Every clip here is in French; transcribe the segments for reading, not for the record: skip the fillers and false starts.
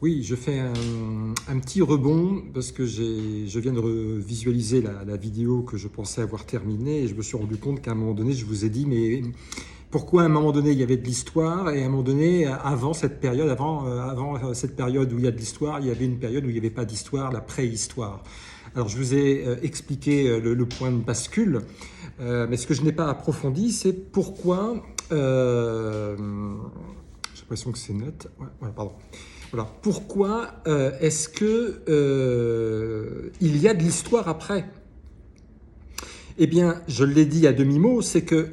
Oui, je fais un petit rebond parce que je viens de visualiser la vidéo que je pensais avoir terminée et je me suis rendu compte qu'à un moment donné, je vous ai dit, mais pourquoi à un moment donné il y avait de l'histoire et à un moment donné, avant cette période, avant cette période où il y a de l'histoire, il y avait une période où il n'y avait pas d'histoire, la préhistoire. Alors je vous ai expliqué le point de bascule, mais ce que je n'ai pas approfondi, c'est pourquoi... j'ai l'impression que c'est net. Ouais, pardon. Voilà. Pourquoi est-ce que il y a de l'histoire après? Eh bien, je l'ai dit à demi-mot, c'est que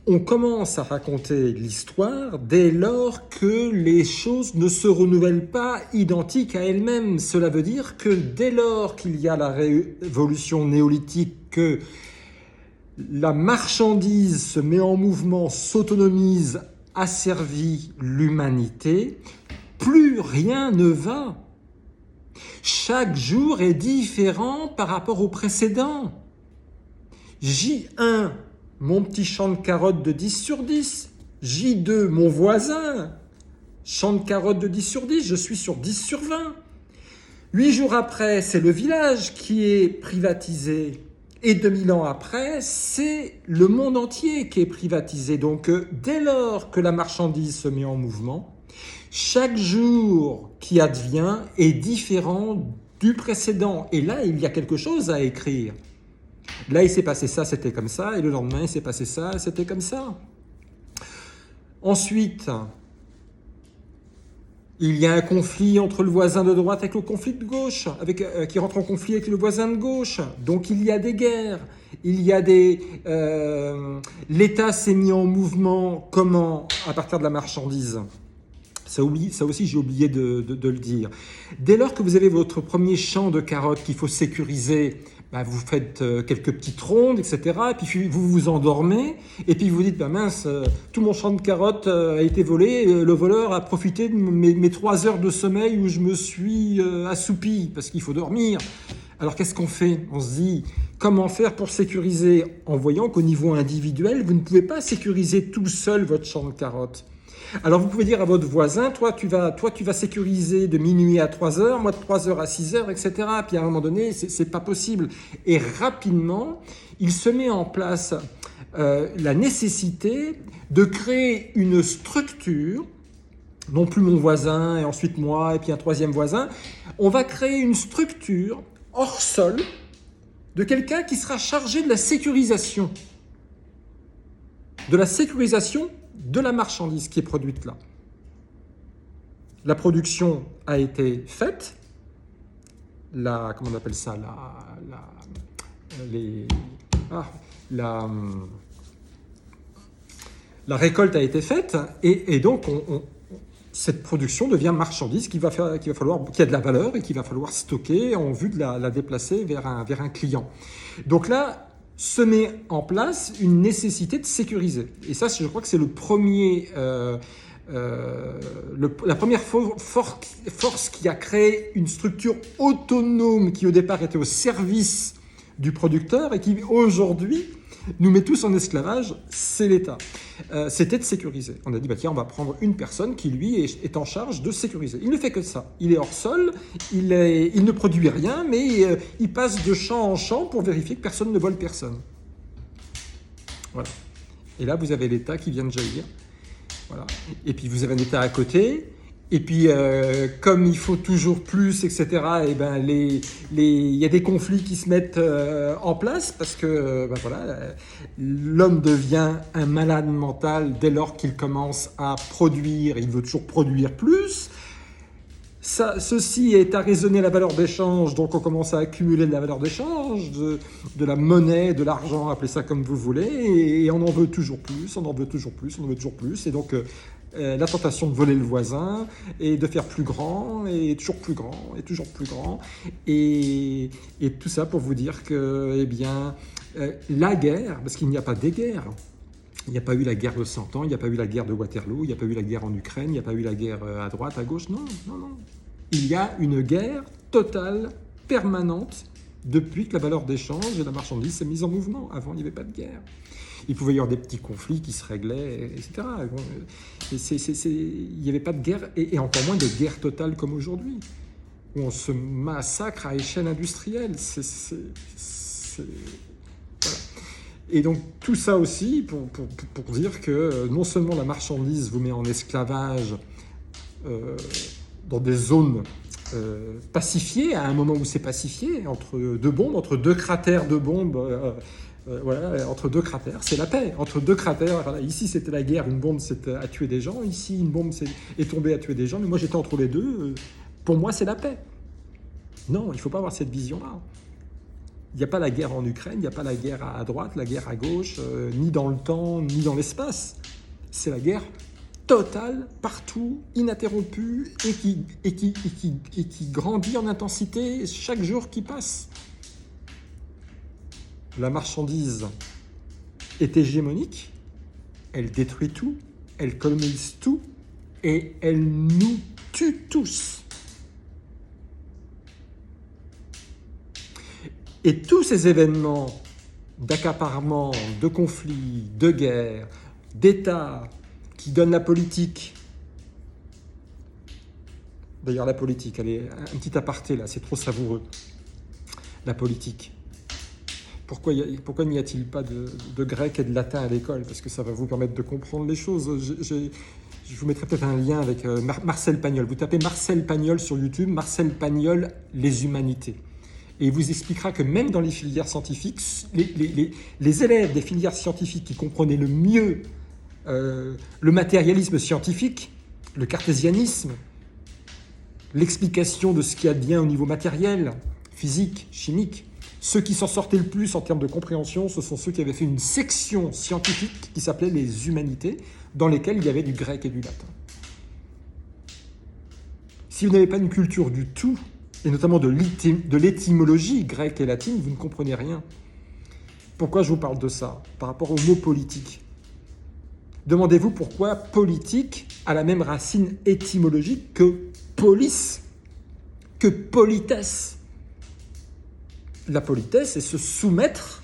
on commence à raconter l'histoire dès lors que les choses ne se renouvellent pas identiques à elles-mêmes. Cela veut dire que dès lors qu'il y a la révolution néolithique, que la marchandise se met en mouvement, s'autonomise, asservit l'humanité, plus rien ne va. Chaque jour est différent par rapport au précédent. J1, mon petit champ de carottes de 10 sur 10. J2, mon voisin, champ de carottes de 10 sur 10, je suis sur 10 sur 20. 8 jours après, c'est le village qui est privatisé. Et 2000 ans après, c'est le monde entier qui est privatisé. Donc, dès lors que la marchandise se met en mouvement, chaque jour qui advient est différent du précédent. Et là, il y a quelque chose à écrire. Là, il s'est passé ça, c'était comme ça. Et le lendemain, il s'est passé ça, c'était comme ça. Ensuite, il y a un conflit entre le voisin de droite avec le conflit de gauche, qui rentre en conflit avec le voisin de gauche. Donc il y a des guerres, il y a l'État s'est mis en mouvement, comment? À partir de la marchandise. Ça aussi, j'ai oublié de le dire. Dès lors que vous avez votre premier champ de carottes qu'il faut sécuriser, bah vous faites quelques petites rondes, etc. Et puis vous vous endormez, et puis vous dites, bah mince, tout mon champ de carottes a été volé, le voleur a profité de mes 3 heures de sommeil où je me suis assoupi, parce qu'il faut dormir. Alors qu'est-ce qu'on fait? On se dit, comment faire pour sécuriser? En voyant qu'au niveau individuel, vous ne pouvez pas sécuriser tout seul votre champ de carottes. Alors vous pouvez dire à votre voisin, toi tu vas sécuriser de minuit à 3 heures, moi de 3 heures à 6 heures, etc. Puis à un moment donné, c'est pas possible. Et rapidement, il se met en place la nécessité de créer une structure, non plus mon voisin et ensuite moi et puis un troisième voisin. On va créer une structure hors sol de quelqu'un qui sera chargé de la sécurisation. De la marchandise qui est produite là. La production a été faite, comment on appelle ça, la récolte a été faite, et donc cette production devient marchandise qui a de la valeur et qu'il va falloir stocker en vue de la déplacer vers un client. Donc là, se met en place une nécessité de sécuriser. Et ça, je crois que c'est la première force qui a créé une structure autonome qui au départ était au service du producteur et qui aujourd'hui nous met tous en esclavage, c'est l'État. C'était de sécuriser. On a dit, bah tiens, on va prendre une personne qui, lui, est en charge de sécuriser. Il ne fait que ça. Il est hors sol, il ne produit rien, mais il passe de champ en champ pour vérifier que personne ne vole personne. Voilà. Et là, vous avez l'État qui vient de jaillir. Voilà. Et puis, vous avez un État à côté. Et puis, comme il faut toujours plus, etc., et ben il y a des conflits qui se mettent en place parce que l'homme devient un malade mental dès lors qu'il commence à produire. Il veut toujours produire plus. Ceci est à raisonner la valeur d'échange, donc on commence à accumuler de la valeur d'échange, de la monnaie, de l'argent, appelez ça comme vous voulez, et on en veut toujours plus, on en veut toujours plus, on en veut toujours plus, et donc la tentation de voler le voisin, et de faire plus grand, et toujours plus grand, et toujours plus grand, et tout ça pour vous dire que, eh bien, la guerre, parce qu'il n'y a pas des guerres, il n'y a pas eu la guerre de 100 ans, il n'y a pas eu la guerre de Waterloo, il n'y a pas eu la guerre en Ukraine, il n'y a pas eu la guerre à droite, à gauche, non. Il y a une guerre totale, permanente, depuis que la valeur d'échange et la marchandise s'est mise en mouvement. Avant, il n'y avait pas de guerre. il pouvait y avoir des petits conflits qui se réglaient, etc. Il n'y avait pas de guerre, et encore moins de guerre totale comme aujourd'hui, où on se massacre à échelle industrielle. Voilà. Et donc tout ça aussi pour dire que non seulement la marchandise vous met en esclavage dans des zones pacifiées, à un moment où c'est pacifié, entre deux bombes, entre deux cratères de bombes, voilà, entre deux cratères, c'est la paix. Entre deux cratères, voilà, ici c'était la guerre, une bombe a tué des gens, ici une bombe est tombée à tuer des gens, mais moi j'étais entre les deux, pour moi c'est la paix. Non, il ne faut pas avoir cette vision-là. Il n'y a pas la guerre en Ukraine, il n'y a pas la guerre à droite, la guerre à gauche, ni dans le temps, ni dans l'espace. C'est la guerre totale, partout, ininterrompue, et qui grandit en intensité chaque jour qui passe. La marchandise est hégémonique, elle détruit tout, elle colonise tout, et elle nous tue tous. Et tous ces événements d'accaparement, de conflits, de guerres, d'États qui donnent la politique. D'ailleurs, la politique, allez, un petit aparté là, c'est trop savoureux. La politique. Pourquoi n'y a-t-il pas de grec et de latin à l'école? Parce que ça va vous permettre de comprendre les choses. Je vous mettrai peut-être un lien avec Marcel Pagnol. Vous tapez Marcel Pagnol sur YouTube, Marcel Pagnol, les humanités. Et il vous expliquera que même dans les filières scientifiques, les élèves des filières scientifiques qui comprenaient le mieux le matérialisme scientifique, le cartésianisme, l'explication de ce qui advient au niveau matériel, physique, chimique, ceux qui s'en sortaient le plus en termes de compréhension, ce sont ceux qui avaient fait une section scientifique qui s'appelait les humanités, dans lesquelles il y avait du grec et du latin. Si vous n'avez pas une culture du tout, et notamment de l'étymologie grecque et latine, vous ne comprenez rien. Pourquoi je vous parle de ça? Par rapport au mot politique. Demandez-vous pourquoi politique a la même racine étymologique que police, que politesse. La politesse est se soumettre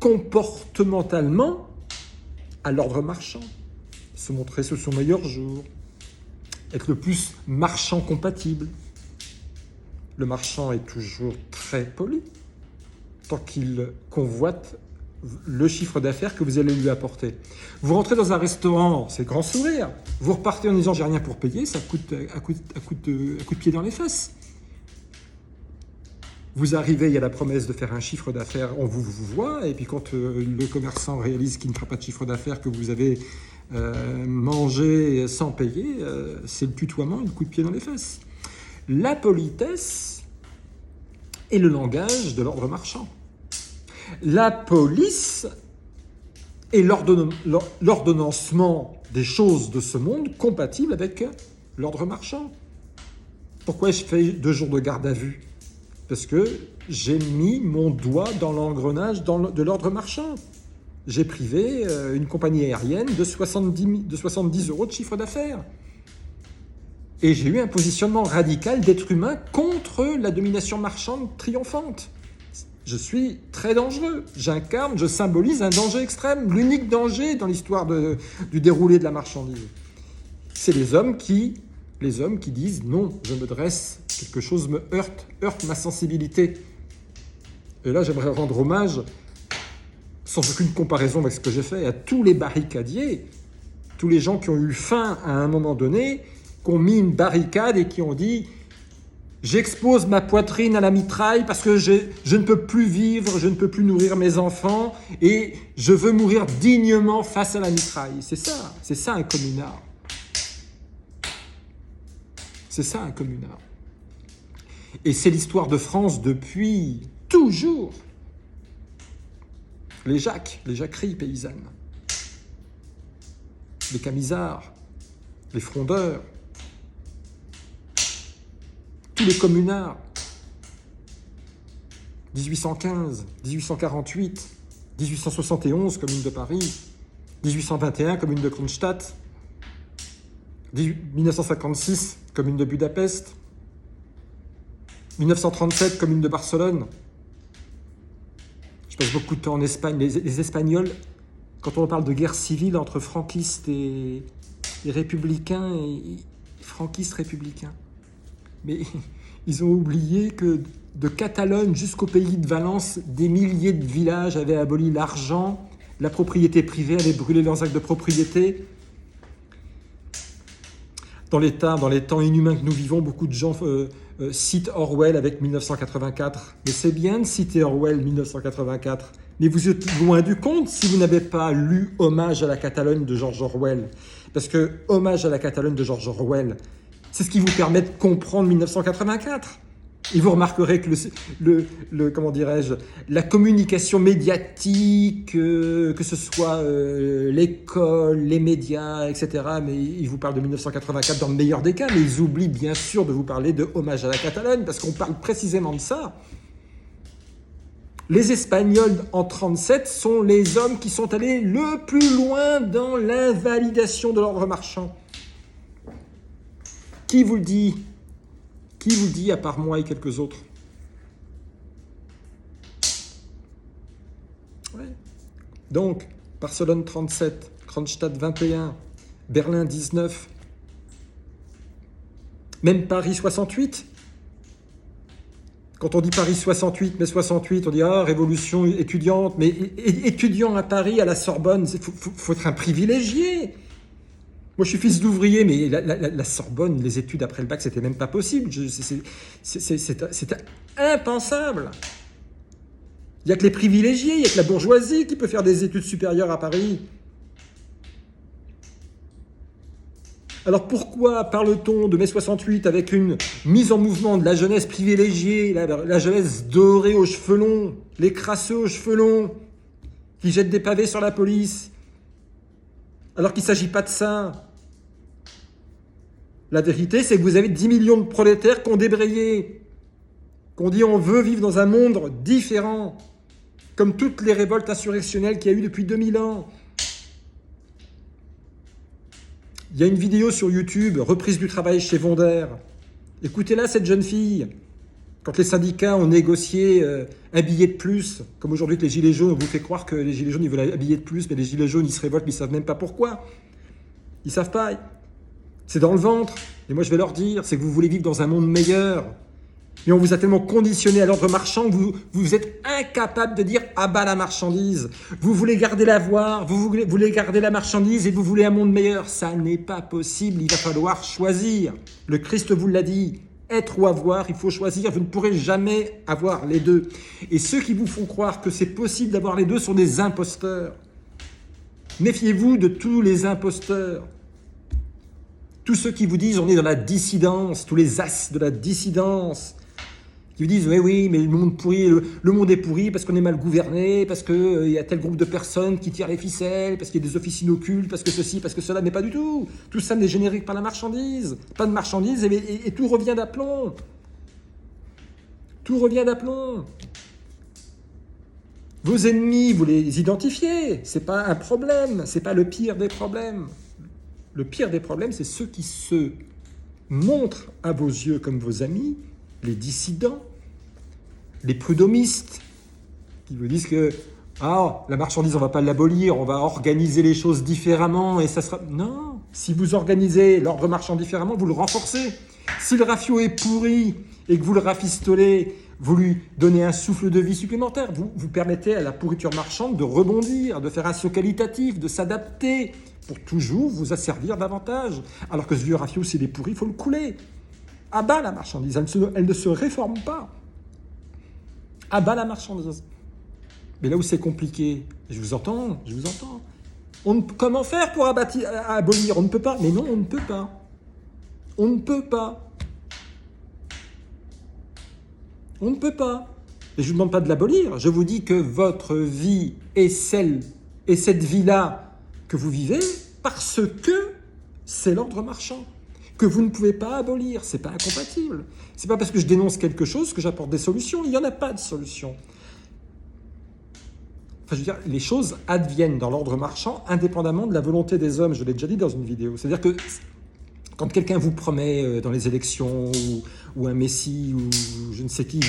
comportementalement à l'ordre marchand, se montrer sous son meilleur jour, être le plus marchand compatible. Le marchand est toujours très poli, tant qu'il convoite le chiffre d'affaires que vous allez lui apporter. Vous rentrez dans un restaurant, c'est grand sourire. Vous repartez en disant j'ai rien pour payer, ça coûte à coup de pied dans les fesses. Vous arrivez, il y a la promesse de faire un chiffre d'affaires, on vous voit, et puis quand le commerçant réalise qu'il ne fera pas de chiffre d'affaires, que vous avez mangé sans payer, c'est le tutoiement et le coup de pied dans les fesses. La politesse est le langage de l'ordre marchand. La police est l'ordonnancement des choses de ce monde compatible avec l'ordre marchand. Pourquoi je fais 2 jours de garde à vue? Parce que j'ai mis mon doigt dans l'engrenage de l'ordre marchand. J'ai privé une compagnie aérienne de 70 euros de chiffre d'affaires. Et j'ai eu un positionnement radical d'être humain contre la domination marchande triomphante. Je suis très dangereux. J'incarne, je symbolise un danger extrême, l'unique danger dans l'histoire du déroulé de la marchandise. C'est les hommes qui disent non, je me dresse, quelque chose me heurte ma sensibilité. Et là, j'aimerais rendre hommage, sans aucune comparaison avec ce que j'ai fait, à tous les barricadiers, tous les gens qui ont eu faim à un moment donné, qui ont mis une barricade et qui ont dit « J'expose ma poitrine à la mitraille parce que je ne peux plus vivre, je ne peux plus nourrir mes enfants et je veux mourir dignement face à la mitraille. » C'est ça un communard. C'est ça un communard. Et c'est l'histoire de France depuis toujours. Les jacqueries paysannes, les camisards, les frondeurs, tous les communards, 1815, 1848, 1871, Commune de Paris, 1821, Commune de Kronstadt, 1956, Commune de Budapest, 1937, Commune de Barcelone. Je passe beaucoup de temps en Espagne. Les Espagnols, quand on parle de guerre civile entre franquistes et républicains, franquistes républicains, mais ils ont oublié que de Catalogne jusqu'au pays de Valence, des milliers de villages avaient aboli l'argent, la propriété privée, avaient brûlé leurs actes de propriété. Dans les temps inhumains que nous vivons, beaucoup de gens citent Orwell avec 1984. Mais c'est bien de citer Orwell 1984. Mais vous êtes loin du compte si vous n'avez pas lu Hommage à la Catalogne de George Orwell. Parce que Hommage à la Catalogne de George Orwell, c'est ce qui vous permet de comprendre 1984. Et vous remarquerez que comment dirais-je, la communication médiatique, que ce soit l'école, les médias, etc., mais ils vous parlent de 1984 dans le meilleur des cas, mais ils oublient bien sûr de vous parler de Hommage à la Catalogne, parce qu'on parle précisément de ça. Les Espagnols en 1937 sont les hommes qui sont allés le plus loin dans l'invalidation de l'ordre marchand. Qui vous le dit ? Qui vous dit, à part moi et quelques autres? Ouais. Donc, Barcelone 37, Kronstadt 21, Berlin 19, même Paris 68. Quand on dit Paris 68, mai 68, on dit « Ah, révolution étudiante », mais étudiant à Paris, à la Sorbonne, il faut être un privilégié. Moi, je suis fils d'ouvrier, mais la Sorbonne, les études après le bac, c'était même pas possible. C'était impensable. Il n'y a que les privilégiés, il n'y a que la bourgeoisie qui peut faire des études supérieures à Paris. Alors pourquoi parle-t-on de mai 68 avec une mise en mouvement de la jeunesse privilégiée, la jeunesse dorée aux cheveux longs, les crasseux aux cheveux longs, qui jettent des pavés sur la police? Alors qu'il ne s'agit pas de ça. La vérité, c'est que vous avez 10 millions de prolétaires qui ont débrayé, qui ont dit on veut vivre dans un monde différent, comme toutes les révoltes insurrectionnelles qu'il y a eu depuis 2000 ans. Il y a une vidéo sur YouTube, reprise du travail chez Wonder. Écoutez-la, cette jeune fille. Quand les syndicats ont négocié un billet de plus, comme aujourd'hui que les Gilets jaunes, on vous fait croire que les Gilets jaunes, ils veulent un billet de plus, mais les Gilets jaunes, ils se révoltent, mais ils ne savent même pas pourquoi. Ils ne savent pas. C'est dans le ventre. Et moi, je vais leur dire, c'est que vous voulez vivre dans un monde meilleur. Mais on vous a tellement conditionné à l'ordre marchand que vous êtes incapable de dire « à bas la marchandise ». Vous voulez garder l'avoir, vous voulez garder la marchandise et vous voulez un monde meilleur. Ça n'est pas possible, il va falloir choisir. Le Christ vous l'a dit. Être ou avoir, il faut choisir, vous ne pourrez jamais avoir les deux. Et ceux qui vous font croire que c'est possible d'avoir les deux sont des imposteurs. Méfiez-vous de tous les imposteurs. Tous ceux qui vous disent on est dans la dissidence, tous les as de la dissidence, qui vous disent oui, mais le monde pourri, le monde est pourri parce qu'on est mal gouverné, parce qu'il y a tel groupe de personnes qui tirent les ficelles, parce qu'il y a des officines occultes, parce que ceci, parce que cela, mais pas du tout. Tout ça n'est généré par la marchandise. Pas de marchandise et tout revient d'aplomb. Tout revient d'aplomb. Vos ennemis, vous les identifiez. C'est pas un problème, c'est pas le pire des problèmes. Le pire des problèmes, c'est ceux qui se montrent à vos yeux comme vos amis, les dissidents, les prudhomistes, qui vous disent que la marchandise, on ne va pas l'abolir, on va organiser les choses différemment et ça sera... Non, si vous organisez l'ordre marchand différemment, vous le renforcez. Si le rafio est pourri et que vous le rafistolez, vous lui donnez un souffle de vie supplémentaire, vous permettez à la pourriture marchande de rebondir, de faire un saut qualitatif, de s'adapter pour toujours vous asservir davantage. Alors que ce vieux rafio, s'il est pourri, il faut le couler. À bas la marchandise, elle ne se réforme pas. À bas la marchandise. Mais là où c'est compliqué, je vous entends. Comment faire pour abolir? On ne peut pas. Mais non, on ne peut pas. On ne peut pas. On ne peut pas. Et je ne vous demande pas de l'abolir. Je vous dis que votre vie est cette vie-là que vous vivez parce que c'est l'ordre marchand. Que vous ne pouvez pas abolir, c'est pas incompatible. C'est pas parce que je dénonce quelque chose que j'apporte des solutions, il n'y en a pas de solution. Enfin, je veux dire, les choses adviennent dans l'ordre marchand indépendamment de la volonté des hommes, je l'ai déjà dit dans une vidéo. C'est-à-dire que quand quelqu'un vous promet dans les élections ou un messie ou je ne sais qui,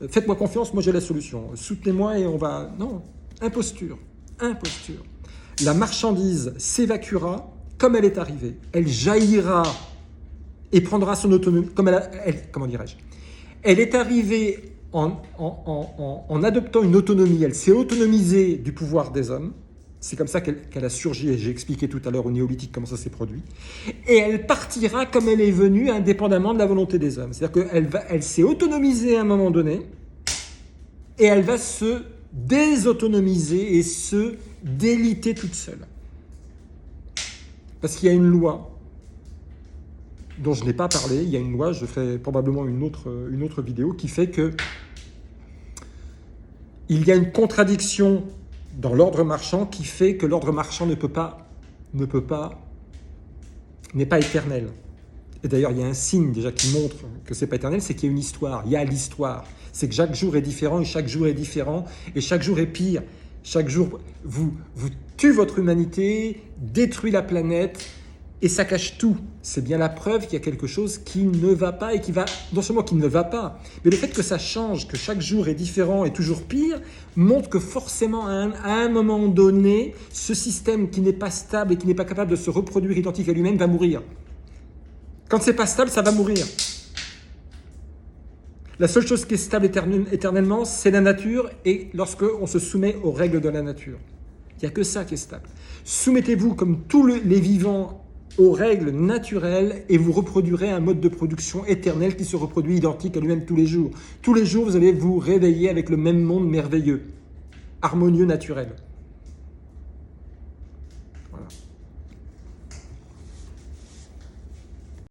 Faites-moi confiance, moi j'ai la solution. Soutenez-moi et on va... Non, imposture, imposture. La marchandise s'évacuera comme elle est arrivée. Elle jaillira et prendra son autonomie, comme comment dirais-je? Elle est arrivée en adoptant une autonomie. Elle s'est autonomisée du pouvoir des hommes. C'est comme ça qu'elle a surgi, et j'ai expliqué tout à l'heure au néolithique comment ça s'est produit. Et elle partira comme elle est venue, indépendamment de la volonté des hommes. C'est-à-dire qu'elle s'est autonomisée à un moment donné, et elle va se désautonomiser et se déliter toute seule. Parce qu'il y a une loi dont je n'ai pas parlé, il y a une loi, je ferai probablement une autre vidéo, qui fait que il y a une contradiction dans l'ordre marchand qui fait que l'ordre marchand n'est pas éternel. Et d'ailleurs, il y a un signe déjà qui montre que c'est pas éternel, c'est qu'il y a une histoire. Il y a l'histoire. C'est que chaque jour est différent et chaque jour est différent et chaque jour est pire. Chaque jour, vous tue votre humanité, détruit la planète et ça cache tout. C'est bien la preuve qu'il y a quelque chose qui ne va pas et qui va, non seulement qui ne va pas, mais le fait que ça change, que chaque jour est différent et toujours pire, montre que forcément, à un moment donné, ce système qui n'est pas stable et qui n'est pas capable de se reproduire identique à lui-même va mourir. Quand c'est pas stable, ça va mourir. La seule chose qui est stable éternellement, c'est la nature et lorsqu'on se soumet aux règles de la nature. Il n'y a que ça qui est stable. Soumettez-vous comme tous les vivants aux règles naturelles et vous reproduirez un mode de production éternel qui se reproduit identique à lui-même tous les jours. Tous les jours, vous allez vous réveiller avec le même monde merveilleux, harmonieux, naturel.